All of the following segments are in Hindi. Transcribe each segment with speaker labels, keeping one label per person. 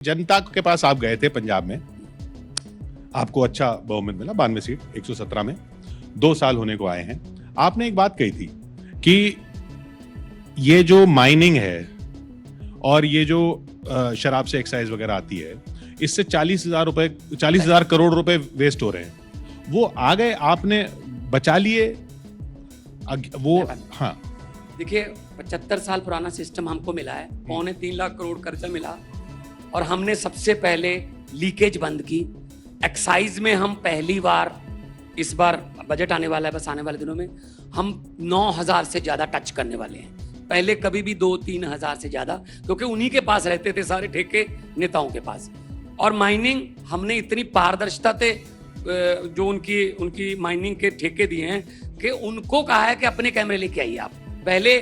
Speaker 1: जनता के पास आप गए थे पंजाब में, आपको अच्छा बहुमत मिला, 92 सीट 117 में 2 साल होने को आए हैं। आपने एक बात कही थी कि ये जो माइनिंग है और ये जो शराब से एक्साइज वगैरह आती है, इससे 40,000 करोड़ रुपए वेस्ट हो रहे हैं। वो आ गए, आपने बचा लिए वो। हाँ,
Speaker 2: देखिए 75 साल पुराना सिस्टम हमको मिला है, 3.25 लाख करोड़ कर्जा मिला और हमने सबसे पहले लीकेज बंद की। एक्साइज में हम पहली बार, इस बार बजट आने वाला है, बस आने वाले दिनों में हम 9,000 से ज्यादा टच करने वाले हैं। पहले कभी भी 2-3 हजार से ज्यादा, क्योंकि उन्हीं के पास रहते थे सारे ठेके, नेताओं के पास। और माइनिंग हमने इतनी पारदर्शिता से जो उनकी माइनिंग के ठेके दिए हैं कि उनको कहा है कि अपने कैमरे लेके आइए आप। पहले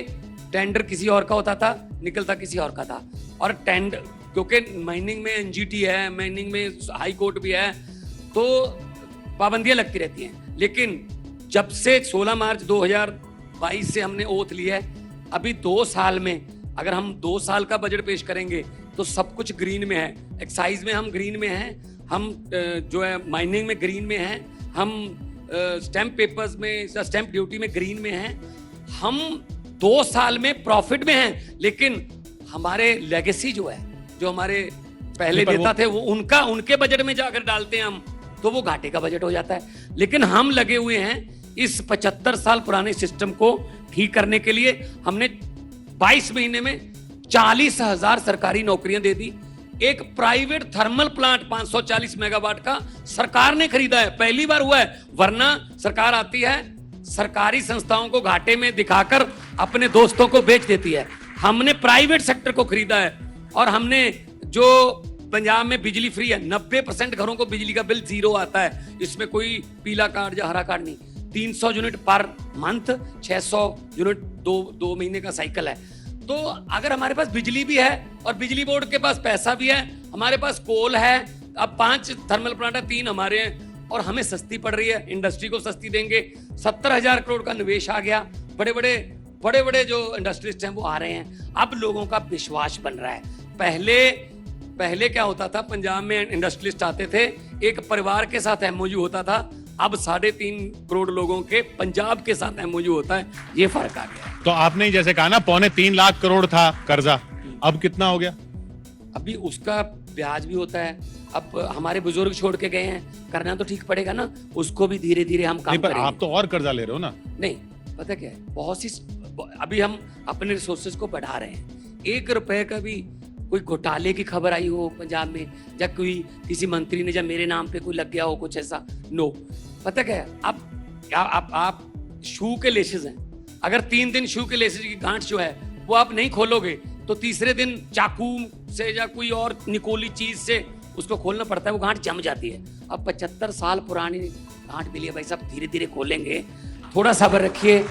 Speaker 2: टेंडर किसी और का होता था, निकलता किसी और का था। और टेंडर, क्योंकि माइनिंग में एनजीटी है, माइनिंग में हाई कोर्ट भी है, तो पाबंदियां लगती रहती हैं। लेकिन जब से 16 मार्च 2022 से हमने ओथ लिया है, अभी 2 साल में अगर हम 2 साल का बजट पेश करेंगे तो सब कुछ ग्रीन में है। एक्साइज में हम ग्रीन में हैं, हम जो है माइनिंग में ग्रीन में हैं, हम स्टैम्प पेपर्स में, स्टैम्प ड्यूटी में ग्रीन में हैं, हम 2 साल में प्रॉफिट में हैं। लेकिन हमारे लेगेसी जो है, जो हमारे पहले नेता थे, वो उनके बजट में जाकर डालते हैं हम, तो वो घाटे का बजट हो जाता है। लेकिन हम लगे हुए हैं इस 75 साल पुराने सिस्टम को ठीक करने के लिए। हमने 22 महीने में 40,000 सरकारी नौकरियां दे दी। एक प्राइवेट थर्मल प्लांट 540 मेगावाट का सरकार ने खरीदा है, पहली बार हुआ है। वरना सरकार आती है, सरकारी संस्थाओं को घाटे में दिखाकर अपने दोस्तों को बेच देती है। हमने प्राइवेट सेक्टर को खरीदा है। और हमने जो पंजाब में बिजली फ्री है, 90% घरों को बिजली का बिल 0 आता है। इसमें कोई पीला कार्ड या हरा कार्ड नहीं। 300 यूनिट पर मंथ, 600 यूनिट 2 महीने का साइकिल है। तो अगर हमारे पास बिजली भी है और बिजली बोर्ड के पास पैसा भी है, हमारे पास कोल है, अब 5 थर्मल प्लांट है, 3 हमारे हैं, और हमें सस्ती पड़ रही है, इंडस्ट्री को सस्ती देंगे। 70,000 करोड़ का निवेश आ गया, बड़े बड़े जो इंडस्ट्रिस्ट हैं वो आ रहे हैं। अब लोगों का विश्वास बन रहा है। पहले क्या होता था, पंजाब में इंडस्ट्रियलिस्ट आते थे, एक परिवार के साथ एमओयू होता था। अब 3.5 करोड़ लोगों के पंजाब के साथ एमओयू होता है। ये फर्क आ गया।
Speaker 1: तो आपने जैसे कहा ना, 3.25 लाख करोड़ था कर्जा, अब कितना हो गया?
Speaker 2: अभी उसका ब्याज भी होता है। अब हमारे बुजुर्ग छोड़ के गए हैं, करना तो ठीक पड़ेगा ना, उसको भी धीरे धीरे हम काम करेंगे।
Speaker 1: आप तो और कर्जा ले रहे हो ना?
Speaker 2: नहीं, पता क्या है, बहुत सी अभी हम अपने रिसोर्सेज को बढ़ा रहे हैं। 1 रुपए का भी कोई घोटाले की खबर आई हो पंजाब में, या कोई किसी मंत्री ने, जब मेरे नाम पे कोई लग गया हो कुछ ऐसा, नो। पता क्या है, आप शू के लेसेस हैं, अगर 3 दिन शू के लेसेस की गांठ जो है वो आप नहीं खोलोगे तो तीसरे दिन चाकू से या कोई और निकोली चीज से उसको खोलना पड़ता है, वो गांठ जम जाती है। अब 75 साल पुरानी गांठ मिली है भाई साहब, धीरे धीरे खोलेंगे, थोड़ा सब्र रखिए।